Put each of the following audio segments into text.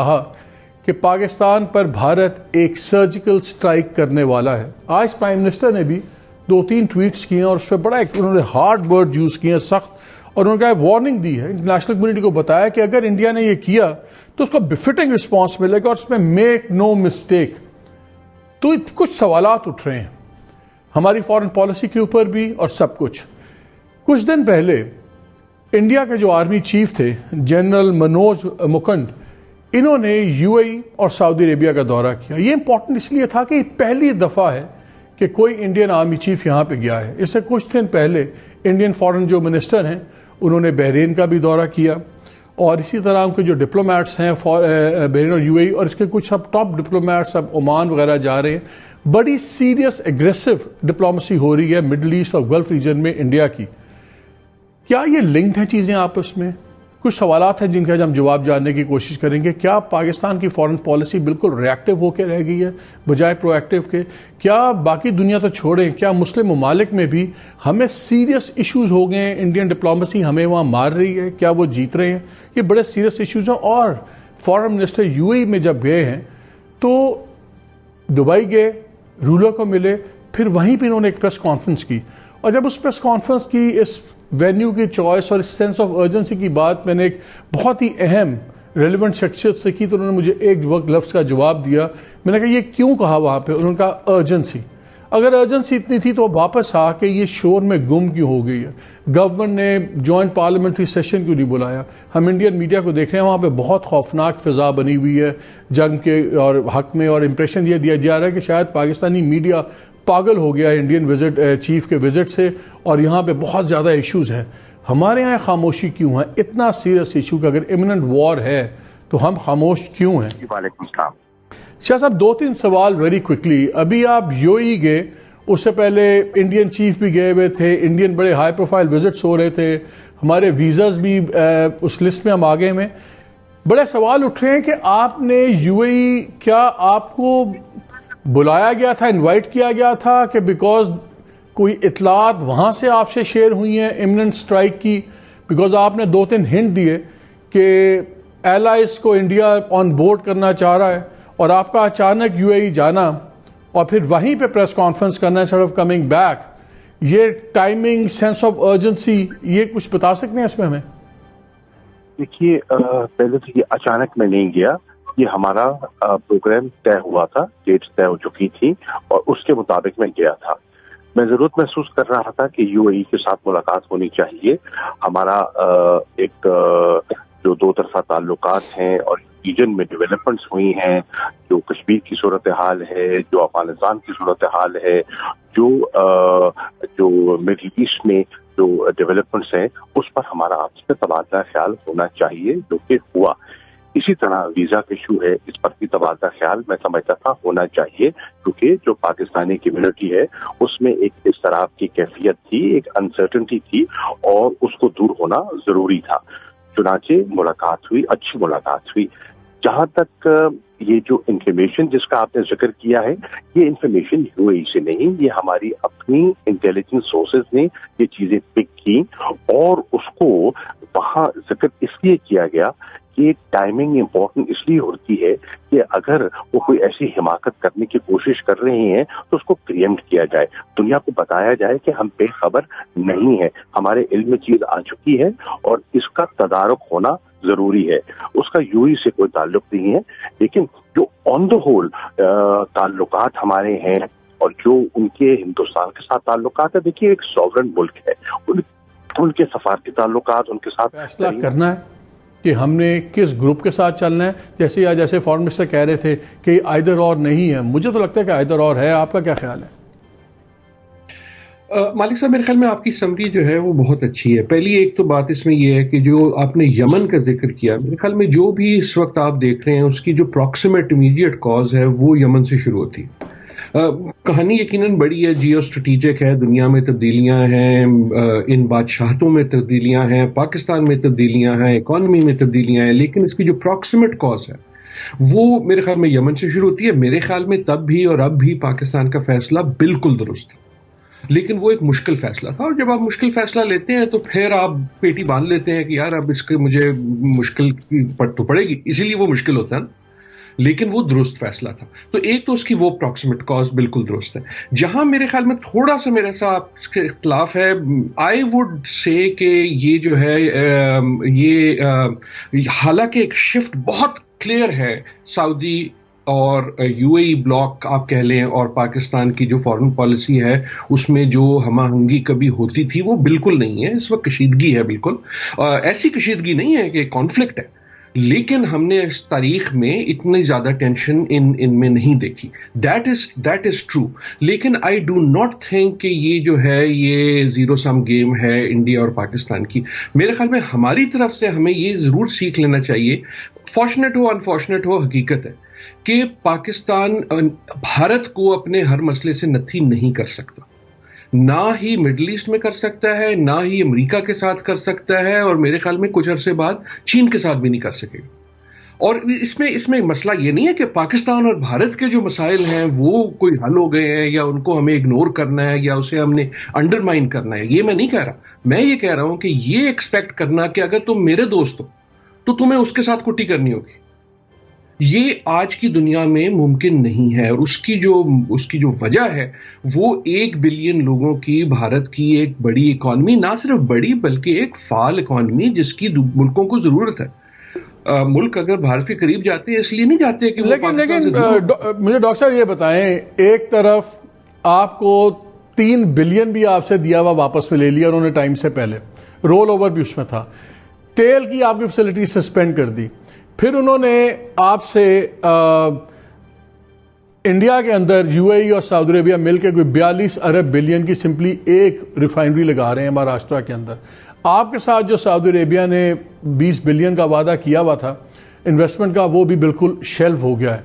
کہا کہ پاکستان پر بھارت ایک سرجیکل سٹرائک کرنے والا ہے. آج پرائم منسٹر نے بھی 2-3 ٹویٹس کیے ہیں اور اس پہ بڑا انہوں نے ہارڈ ورڈ یوز کیے ہیں, سخت, اور انہوں نے کہا وارننگ دی ہے, انٹرنیشنل کمیونٹی کو بتایا کہ اگر انڈیا نے یہ کیا تو اس کو بفٹنگ رسپانس ملے گا اور اس میں میک نو مسٹیک. تو کچھ سوالات اٹھ رہے ہیں ہماری فارن پالیسی کے اوپر بھی اور سب کچھ. کچھ دن پہلے انڈیا کے جو آرمی چیف تھے جنرل منوج مکنڈ, انہوں نے یو اے ای اور سعودی عربیہ کا دورہ کیا. یہ امپورٹنٹ اس لیے تھا کہ یہ پہلی دفعہ ہے کہ کوئی انڈین آرمی چیف یہاں پہ گیا ہے. اس سے کچھ دن پہلے انڈین فارن جو منسٹر ہیں انہوں نے بحرین کا بھی دورہ کیا, اور اسی طرح ان کے جو ڈپلومیٹس ہیں بحرین اور یو اے ای, اور اس کے کچھ اب ٹاپ ڈپلومیٹس اب عمان وغیرہ جا رہے ہیں. بڑی سیریس ایگریسو ڈپلومیسی ہو رہی ہے مڈل ایسٹ اور گلف ریجن میں انڈیا کی. کیا یہ لنکڈ ہیں چیزیں آپس میں؟ کچھ سوالات ہیں جن کے ہم جواب جاننے کی کوشش کریں گے. کیا پاکستان کی فارن پالیسی بالکل ری ایکٹیو ہو کے رہ گئی ہے بجائے پرو ایکٹیو کے؟ کیا باقی دنیا تو چھوڑیں, کیا مسلم ممالک میں بھی ہمیں سیریس ایشوز ہو گئے ہیں؟ انڈین ڈپلومیسی ہمیں وہاں مار رہی ہے, کیا وہ جیت رہے ہیں؟ یہ بڑے سیریس ایشوز ہیں. اور فارن منسٹر یو اے ای میں جب گئے ہیں تو دبئی گئے, رولر کو ملے, پھر وہیں پہ انہوں نے ایک پریس کانفرنس کی, اور جب اس پریس کانفرنس کی اس وینیو کی چوائس اور اس سینس آف ارجنسی کی بات میں نے ایک بہت ہی اہم ریلیونٹ شخصیت سے کی تو انہوں نے مجھے ایک وقت لفظ کا جواب دیا. میں نے کہا یہ کیوں کہا وہاں پہ؟ انہوں نے کہا ارجنسی. اگر ارجنسی اتنی تھی تو واپس آ کے یہ شور میں گم کیوں ہو گئی ہے؟ گورنمنٹ نے جوائنٹ پارلیمنٹری سیشن کیوں نہیں بلایا؟ ہم انڈین میڈیا کو دیکھ رہے ہیں وہاں پہ بہت خوفناک فضا بنی ہوئی ہے جنگ کے اور حق میں, اور امپریشن یہ دیا جا رہا ہے کہ شاید پاکستانی میڈیا پاگل ہو گیا ہے انڈین چیف کے وزٹ سے, اور یہاں پہ بہت زیادہ ایشوز ہیں. ہمارے یہاں خاموشی کیوں ہے؟ اتنا سیریس ایشو کہ اگر امیوننٹ وار ہے تو ہم خاموش کیوں ہیں؟ وعلیکم السلام. شاہ صاحب 2-3 سوال ویری کوئکلی. ابھی آپ یو اے ای گئے, اس سے پہلے انڈین چیف بھی گئے ہوئے تھے, انڈین بڑے ہائی پروفائل وزٹس ہو رہے تھے, ہمارے ویزاز بھی اس لسٹ میں ہم آگے میں. بڑے سوال اٹھ رہے ہیں کہ آپ نے یو اے ای, کیا آپ کو بلایا گیا تھا, انوائٹ کیا گیا تھا کہ بیکاز کوئی اطلاعات وہاں سے آپ سے شیئر ہوئی ہیں امیوننٹ سٹرائک کی؟ بیکاز آپ نے 2-3 ہنٹ دیے کہ ایلائز کو انڈیا آن بورڈ کرنا چاہ رہا ہے, اور آپ کا اچانک یو اے ای جانا اور پھر وہیں پہ پریس کانفرنس کرنا انسٹیڈ آف کمنگ بیک, یہ ٹائمنگ, سینس آف ارجنسی, یہ کچھ بتا سکتے ہیں اس میں ہمیں؟ دیکھیے, پہلے تو یہ اچانک میں نہیں گیا, یہ ہمارا پروگرام طے ہوا تھا, ڈیٹس طے ہو چکی تھی اور اس کے مطابق میں گیا تھا. میں ضرورت محسوس کر رہا تھا کہ یو اے ای کے ساتھ ملاقات ہونی چاہیے. ہمارا ایک جو 2 طرفہ تعلقات ہیں اور ریجن میں ڈیولپمنٹس ہوئی ہیں, جو کشمیر کی صورتحال ہے, جو افغانستان کی صورتحال ہے, جو مڈل ایسٹ میں جو ڈیولپمنٹس ہیں, اس پر ہمارا آپس میں تبادلہ خیال ہونا چاہیے, جو کہ ہوا. اسی طرح ویزا کا ایشو ہے, اس پر بھی تبادلہ خیال میں سمجھتا تھا ہونا چاہیے, کیونکہ جو پاکستانی کمیونٹی ہے اس میں ایک اضطراب کی کیفیت تھی, ایک انسرٹنٹی تھی, اور اس کو دور ہونا ضروری تھا. چنانچہ ملاقات ہوئی, اچھی ملاقات ہوئی. جہاں تک یہ جو انفارمیشن جس کا آپ نے ذکر کیا ہے, یہ انفارمیشن یو اے ای سے نہیں, یہ ہماری اپنی انٹیلیجنس سورسز نے یہ چیزیں پک کی, اور اس کو وہاں ذکر اس لیے کیا گیا کہ ٹائمنگ امپورٹنٹ اس لیے ہوتی ہے کہ اگر وہ کوئی ایسی حماقت کرنے کی کوشش کر رہے ہیں تو اس کو پریمپٹ کیا جائے, دنیا کو بتایا جائے کہ ہم بے خبر نہیں ہیں, ہمارے علم میں چیز آ چکی ہے اور اس کا تدارک ہونا ضروری ہے. اس کا یو اے ای سے کوئی تعلق نہیں ہے, لیکن جو آن دا ہول تعلقات ہمارے ہیں اور جو ان کے ہندوستان کے ساتھ تعلقات ہیں, دیکھیے ایک سوورن ملک ہے, ان کے سفارتی تعلقات ان کے ساتھ فیصلہ کرنا ہے کہ ہم نے کس گروپ کے ساتھ چلنا ہے. جیسے فارن منسٹر کہہ رہے تھے کہ آئدر اور نہیں ہے, مجھے تو لگتا ہے کہ آئدر اور ہے. آپ کا کیا خیال ہے؟ مالک صاحب, میرے خیال میں آپ کی سمری جو ہے وہ بہت اچھی ہے. پہلی ایک تو بات اس میں یہ ہے کہ جو آپ نے یمن کا ذکر کیا, میرے خیال میں جو بھی اس وقت آپ دیکھ رہے ہیں اس کی جو پراکسیمیٹ امیڈیٹ کاز ہے وہ یمن سے شروع ہوتی. کہانی یقیناً بڑی ہے, جیو اسٹریٹجک ہے, دنیا میں تبدیلیاں ہیں, ان بادشاہتوں میں تبدیلیاں ہیں, پاکستان میں تبدیلیاں ہیں, اکانومی میں تبدیلیاں ہیں, لیکن اس کی جو پراکسیمیٹ کاز ہے وہ میرے خیال میں یمن سے شروع ہوتی ہے. میرے خیال میں تب بھی اور اب بھی پاکستان کا فیصلہ بالکل درست ہے. لیکن وہ ایک مشکل فیصلہ تھا، اور جب آپ مشکل فیصلہ لیتے ہیں تو پھر آپ پیٹی باندھ لیتے ہیں کہ یار اب اس کے مجھے مشکل تو پڑے گی، اسی لیے وہ مشکل ہوتا ہے نا، لیکن وہ درست فیصلہ تھا. تو ایک تو اس کی وہ پروکسیمیٹ کاز بالکل درست ہے. جہاں میرے خیال میں تھوڑا سا میرے ساتھ اختلاف ہے، آئی وڈ سے کہ یہ جو ہے یہ حالانکہ ایک شفٹ بہت کلیئر ہے سعودی اور یو اے ای بلاک آپ کہہ لیں اور پاکستان کی جو فارن پالیسی ہے اس میں جو ہم آہنگی کبھی ہوتی تھی وہ بالکل نہیں ہے. اس وقت کشیدگی ہے، بالکل ایسی کشیدگی نہیں ہے کہ کانفلکٹ ہے، لیکن ہم نے اس تاریخ میں اتنی زیادہ ٹینشن ان میں نہیں دیکھی. That is true. لیکن آئی ڈو ناٹ تھنک کہ یہ جو ہے یہ زیرو سم گیم ہے انڈیا اور پاکستان کی. میرے خیال میں ہماری طرف سے ہمیں یہ ضرور سیکھ لینا چاہیے، فارچونیٹ ہو انفارچونیٹ ہو، حقیقت ہے کہ پاکستان بھارت کو اپنے ہر مسئلے سے نتھی نہیں کر سکتا، نہ ہی مڈل ایسٹ میں کر سکتا ہے، نہ ہی امریکہ کے ساتھ کر سکتا ہے، اور میرے خیال میں کچھ عرصے بعد چین کے ساتھ بھی نہیں کر سکے گا. اور اس میں مسئلہ یہ نہیں ہے کہ پاکستان اور بھارت کے جو مسائل ہیں وہ کوئی حل ہو گئے ہیں یا ان کو ہمیں اگنور کرنا ہے یا اسے ہم نے انڈرمائن کرنا ہے. یہ میں نہیں کہہ رہا. میں یہ کہہ رہا ہوں کہ یہ ایکسپیکٹ کرنا کہ اگر تم میرے دوست ہو تو تمہیں اس کے ساتھ کٹی کرنی ہوگی، یہ آج کی دنیا میں ممکن نہیں ہے. اور اس کی جو وجہ ہے وہ 1 بلین لوگوں کی بھارت کی ایک بڑی اکانومی، نہ صرف بڑی بلکہ ایک فعال اکانومی جس کی ملکوں کو ضرورت ہے. ملک اگر بھارت کے قریب جاتے ہیں اس لیے نہیں جاتے کہ لیکن مجھے ڈاکٹر صاحب یہ بتائیں، ایک طرف آپ کو 3 بلین بھی آپ سے دیا ہوا واپس میں لے لیا انہوں نے ٹائم سے پہلے، رول اوور بھی اس میں تھا، ٹیل کی آپ کی فیسلٹی سسپینڈ کر دی، پھر انہوں نے آپ سے انڈیا کے اندر یو اے ای اور سعودی عربیہ مل کے کوئی 42 ارب بلین کی سمپلی ایک ریفائنری لگا رہے ہیں مہاراشٹرا کے اندر. آپ کے ساتھ جو سعودی عربیہ نے 20 بلین کا وعدہ کیا ہوا تھا انویسٹمنٹ کا، وہ بھی بالکل شیلف ہو گیا ہے.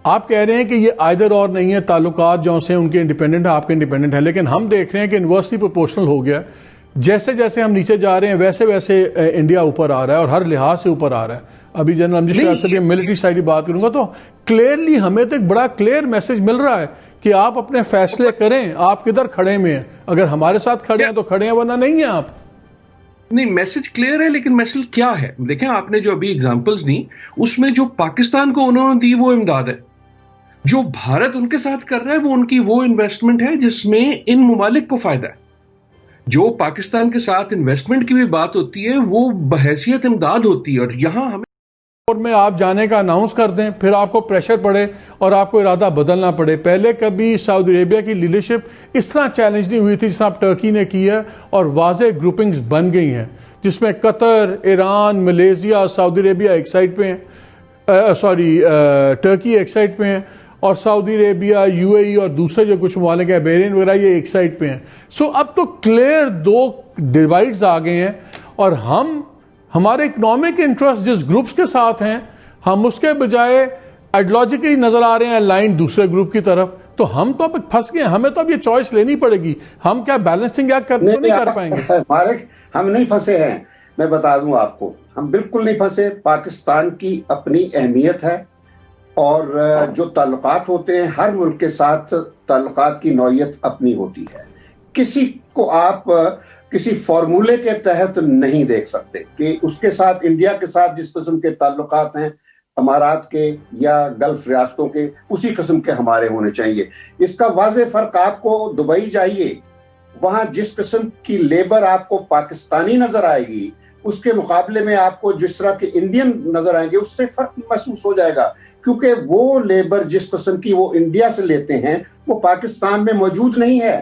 آپ کہہ رہے ہیں کہ یہ آئدر اور نہیں ہے، تعلقات جو سے ان کے انڈیپینڈنٹ ہیں، آپ کے انڈیپینڈنٹ ہیں، لیکن ہم دیکھ رہے ہیں کہ انورسلی پروپورشنل ہو گیا ہے. جیسے جیسے ہم نیچے جا رہے ہیں ویسے ویسے انڈیا اوپر آ رہا ہے اور ہر لحاظ سے اوپر آ رہا ہے. ابھی جنرل امجد شاہ سے بھی ملٹری سائڈ کی بات کروں گا تو کلیئرلی ہمیں تو ایک بڑا کلیئر میسج مل رہا ہے کہ آپ اپنے فیصلے کریں، آپ کدھر کھڑے میں ہیں. اگر ہمارے ساتھ کھڑے ہیں تو کھڑے ہیں، ورنہ نہیں ہیں آپ. نہیں، میسج کلیئر ہے، لیکن میسج کیا ہے؟ دیکھیں آپ نے جو ابھی اگزامپلز دی اس میں جو پاکستان کو انہوں نے دی وہ امداد ہے، جو بھارت ان کے ساتھ کر رہا ہے وہ ان کی وہ انویسٹمنٹ ہے جس میں ان ممالک کو فائدہ ہے. جو پاکستان کے ساتھ انویسٹمنٹ کی بھی بات ہوتی ہے وہ بحیثیت امداد ہوتی ہے. اور یہاں ہمیں اور میں آپ جانے کا اناؤنس کر دیں، پھر آپ کو پریشر پڑے اور آپ کو ارادہ بدلنا پڑے. پہلے کبھی سعودی عربیہ کی لیڈرشپ اس طرح چیلنج نہیں ہوئی تھی جس طرح ٹرکی نے کی ہے، اور واضح گروپنگز بن گئی ہیں جس میں قطر، ایران، ملیشیا، سعودی عربیہ ایک سائڈ پہ ہیں، ٹرکی ایک سائڈ پہ ہیں، اور سعودی عربیہ، یو اے ای اور دوسرے جو کچھ ممالک ہیں بحرین وغیرہ یہ ایک سائڈ پہ ہیں. سو اب تو کلیئر 2 ڈیوائڈز آ گئے ہیں، اور ہمارے اکنامک انٹرسٹ جس گروپس کے ساتھ ہیں ہم اس کے بجائے آئیڈیالوجیکلی نظر آ رہے ہیں لائن دوسرے گروپ کی طرف. تو ہم تو اب پھنس گئے ہیں، ہمیں تو اب یہ چوائس لینی پڑے گی. ہم کیا بیلنسنگ ایکٹ نہیں کر پائیں گے؟ ہم نہیں پھنسے ہیں، میں بتا دوں آپ کو، ہم بالکل نہیں پھنسے. پاکستان کی اپنی اہمیت ہے، اور جو تعلقات ہوتے ہیں ہر ملک کے ساتھ تعلقات کی نوعیت اپنی ہوتی ہے. کسی کو آپ کسی فارمولے کے تحت نہیں دیکھ سکتے کہ اس کے ساتھ، انڈیا کے ساتھ جس قسم کے تعلقات ہیں امارات کے یا گلف ریاستوں کے، اسی قسم کے ہمارے ہونے چاہیے. اس کا واضح فرق آپ کو دبئی جائیے، وہاں جس قسم کی لیبر آپ کو پاکستانی نظر آئے گی اس کے مقابلے میں آپ کو جس طرح کے انڈین نظر آئیں گے اس سے فرق محسوس ہو جائے گا، کیونکہ وہ لیبر جس قسم کی وہ انڈیا سے لیتے ہیں وہ پاکستان میں موجود نہیں ہے.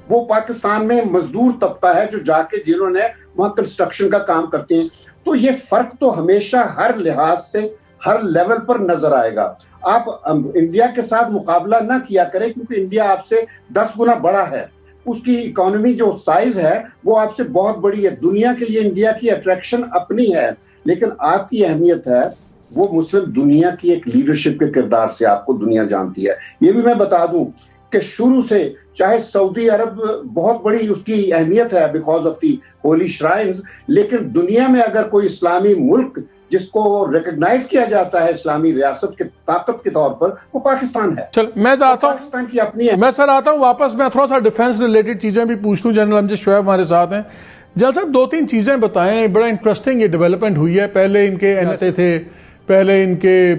وہ پاکستان میں مزدور طبقہ ہے جو جا کے جنہوں نے وہاں کنسٹرکشن کا کام کرتے ہیں. تو یہ فرق تو ہمیشہ ہر لحاظ سے ہر لیول پر نظر آئے گا. آپ انڈیا کے ساتھ مقابلہ نہ کیا کریں کیونکہ انڈیا آپ سے 10 گنا بڑا ہے. اس کی اکانومی جو سائز ہے وہ آپ سے بہت بڑی ہے. دنیا کے لیے انڈیا کی اٹریکشن اپنی ہے، لیکن آپ کی اہمیت ہے وہ مسلم دنیا کی ایک لیڈرشپ کے کردار سے آپ کو دنیا جانتی ہے. یہ بھی میں بتا دوں کہ شروع سے چاہے سعودی عرب بہت بڑی اس کی اہمیت ہے because of the holy shrines, لیکن دنیا میں اگر کوئی اسلامی ملک جس کو ریکگنائز کیا جاتا ہے اسلامی ریاست کی طاقت کے طور پر، وہ پاکستان ہے. چل میں آتا ہوں، پاکستان کی اپنی ہے. میں سر آتا ہوں واپس. میں تھوڑا سا ڈیفنس ریلیٹڈ چیزیں بھی پوچھ لوں. جنرل امجد شعیب ہمارے ساتھ ہیں. جنرل صاحب 2-3 چیزیں بتائیں. بڑا انٹرسٹنگ یہ ڈیولپمنٹ ہوئی ہے. پہلے ان کے NSA تھے، پہلے ان کے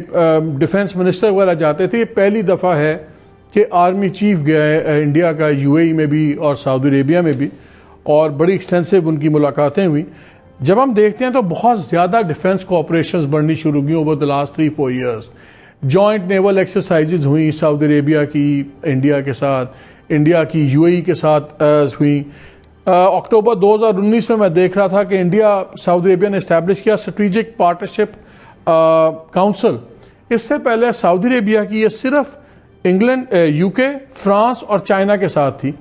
ڈیفنس منسٹر وغیرہ جاتے تھے. یہ پہلی دفعہ ہے کہ آرمی چیف گیا ہے انڈیا کا، UAE میں بھی اور سعودی عربیہ میں بھی، اور بڑی ایکسٹینسو ان کی ملاقاتیں ہوئیں. جب ہم دیکھتے ہیں تو بہت زیادہ ڈیفنس کوآپریشنز بڑھنی شروع ہوئی over the last 3-4 years. Joint naval exercises ہوئیں سعودی عربیہ کی انڈیا کے ساتھ، انڈیا کی UAE کے ساتھ ہوئیں. اکتوبر 2019 میں دیکھ رہا تھا کہ انڈیا سعودی عربیہ نے اسٹیبلش کیا اسٹریٹجک پارٹنرشپ کاؤنسل. اس سے پہلے سعودی عربیہ کی یہ صرف انگلینڈ، UK، فرانس اور چائنا کے ساتھ تھی.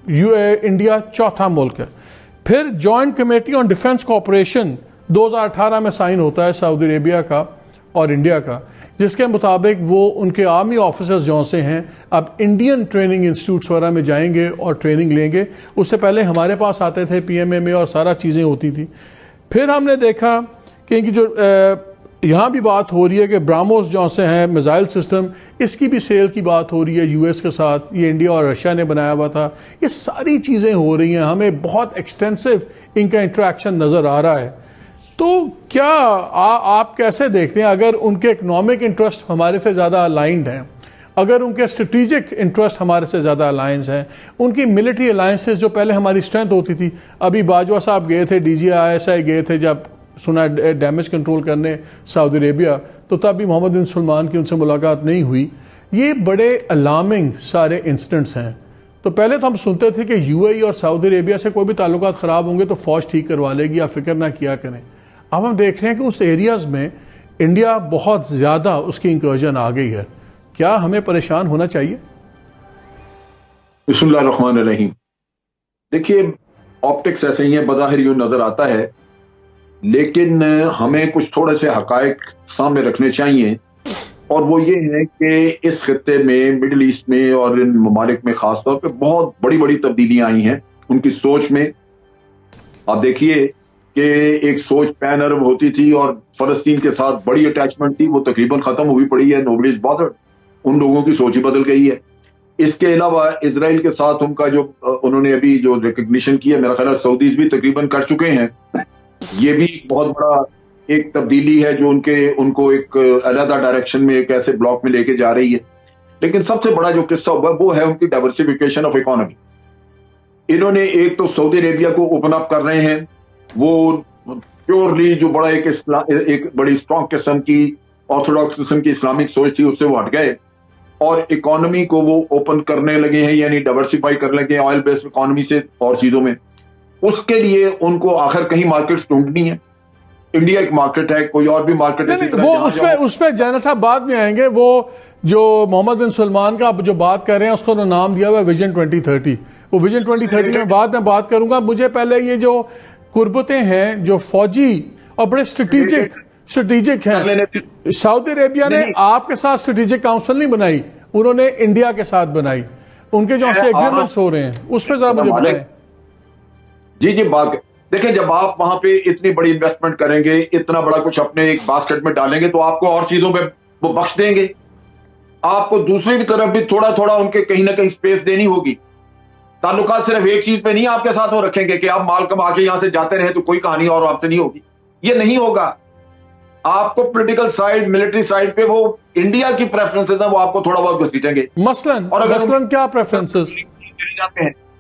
انڈیا چوتھا ملک ہے. پھر joint committee on defence cooperation 2018 میں سائن ہوتا ہے سعودی عربیہ کا اور انڈیا کا، جس کے مطابق وہ ان کے آرمی آفیسرز جو سے ہیں اب انڈین ٹریننگ انسٹیٹیوٹس وغیرہ میں جائیں گے اور ٹریننگ لیں گے. اس سے پہلے ہمارے پاس آتے تھے PMA میں اور سارا چیزیں ہوتی تھی. پھر ہم نے دیکھا کہ ان کی جو یہاں بھی بات ہو رہی ہے کہ براموس جو سے ہیں میزائل سسٹم، اس کی بھی سیل کی بات ہو رہی ہے US کے ساتھ. یہ انڈیا اور رشیا نے بنایا ہوا تھا. یہ ساری چیزیں ہو رہی ہیں. ہمیں بہت ایکسٹینسو ان کا انٹریکشن نظر آ رہا ہے. تو کیا آپ کیسے دیکھتے ہیں اگر ان کے اکنامک انٹرسٹ ہمارے سے زیادہ الائنڈ ہیں، اگر ان کے اسٹریٹجک انٹرسٹ ہمارے سے زیادہ الائنس ہیں، ان کی ملٹری الائنسز جو پہلے ہماری اسٹرینتھ ہوتی تھی. ابھی باجوہ صاحب گئے تھے، DGI گئے تھے جب سنا ڈیمیج کنٹرول کرنے سعودی عربیہ، تو تب بھی محمد بن سلمان کی ان سے ملاقات نہیں ہوئی. یہ بڑے الارمنگ سارے انسیڈنٹس ہیں. تو پہلے تو ہم سنتے تھے کہ UAE اور سعودی عربیہ سے کوئی بھی تعلقات خراب ہوں گے تو فوج ٹھیک کروا لے گی، آپ فکر نہ کیا کریں. اب ہم دیکھ رہے ہیں کہ اس ایریاز میں انڈیا بہت زیادہ اس کی انکرجن آ گئی ہے. کیا ہمیں پریشان ہونا چاہیے؟ بسم اللہ الرحمن الرحیم. دیکھیے آپٹکس ایسے ہی ہیں، بظاہر یوں نظر آتا ہے، لیکن ہمیں کچھ تھوڑے سے حقائق سامنے رکھنے چاہیے، اور وہ یہ ہے کہ اس خطے میں، مڈل ایسٹ میں اور ان ممالک میں خاص طور پہ بہت بڑی بڑی تبدیلیاں آئی ہیں ان کی سوچ میں. آپ دیکھیے کہ ایک سوچ پین عرب ہوتی تھی اور فلسطین کے ساتھ بڑی اٹیچمنٹ تھی، وہ تقریباً ختم ہوئی پڑی ہے. نوبڈی از بادرڈ. ان لوگوں کی سوچ ہی بدل گئی ہے. اس کے علاوہ اسرائیل کے ساتھ ان کا جو انہوں نے ابھی جو ریکگنیشن کی ہے، میرا خیال ہے سعودیز بھی تقریباً کر چکے ہیں. یہ بھی بہت بڑا ایک تبدیلی ہے جو ان کو ایک علیحدہ ڈائریکشن میں، ایک ایسے بلاک میں لے کے جا رہی ہے. لیکن سب سے بڑا جو قصہ ہوا وہ ہے ان کی ڈائیورسفیکیشن آف اکانومی. انہوں نے ایک تو سعودی عربیہ کو اوپن اپ کر رہے ہیں، وہ پیورلی جو بڑا ایک بڑی اسٹرانگ قسم کی آرتھوڈاکس قسم کی اسلامک سوچ تھی، اس سے وہ ہٹ گئے اور اکانومی کو وہ اوپن کرنے لگے ہیں، یعنی ڈائیورسفائی کرنے لگے آئل بیسڈ اکانومی سے اور چیزوں میں. اس کے لیے ان کو آخر کہیں مارکیٹس ڈھونڈنی ہے. انڈیا ایک مارکیٹ ہے، کوئی اور بھی مارکیٹ ہے. وہ اس پہ جنرل صاحب بعد میں آئیں گے. وہ جو محمد بن سلمان کا جو بات کر رہے ہیں اس کو نام دیا ہوا ہے ویژن 2030. وہ ویژن 2030 میں بعد میں بات کروں گا. مجھے پہلے یہ جو قربتیں ہیں جو فوجی اور بڑے اسٹریٹجک ہیں، سعودی عربیہ نے آپ کے ساتھ اسٹریٹجک کاؤنسل نہیں بنائی، انہوں نے انڈیا کے ساتھ بنائی. ان کے جو سے ایگریمنٹس ہو رہے ہیں اس پہ ذرا مجھے بتائیں. جی بات دیکھیں، جب آپ وہاں پہ اتنی بڑی انویسٹمنٹ کریں گے، اتنا بڑا کچھ اپنے ایک باسکٹ میں ڈالیں گے، تو آپ کو اور چیزوں پہ وہ بخش دیں گے. آپ کو دوسری بھی طرف بھی تھوڑا تھوڑا ان کے کہیں نہ کہیں سپیس دینی ہوگی. تعلقات صرف ایک چیز پہ نہیں آپ کے ساتھ وہ رکھیں گے کہ آپ مال کما کے یہاں سے جاتے رہے تو کوئی کہانی اور آپ سے نہیں ہوگی. یہ نہیں ہوگا. آپ کو پولیٹیکل سائڈ، ملٹری سائڈ پہ وہ انڈیا کی پریفرنسز ہیں، وہ آپ کو تھوڑا بہت گھسیٹیں گے. مثلاً کیا پریفرنسز؟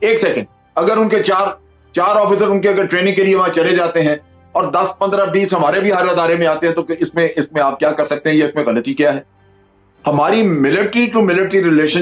ایک سیکنڈ، اگر ان کے چار آفیسر ان کے اگر ٹریننگ کے لیے وہاں چلے جاتے ہیں اور 10 15 20 ہمارے بھی ہر ادارے میں آتے ہیں، تو اس میں آپ کیا کر سکتے ہیں؟ یہ اس میں غلطی کیا ہے؟ ہماری ملٹری ٹو ملٹری ریلیشن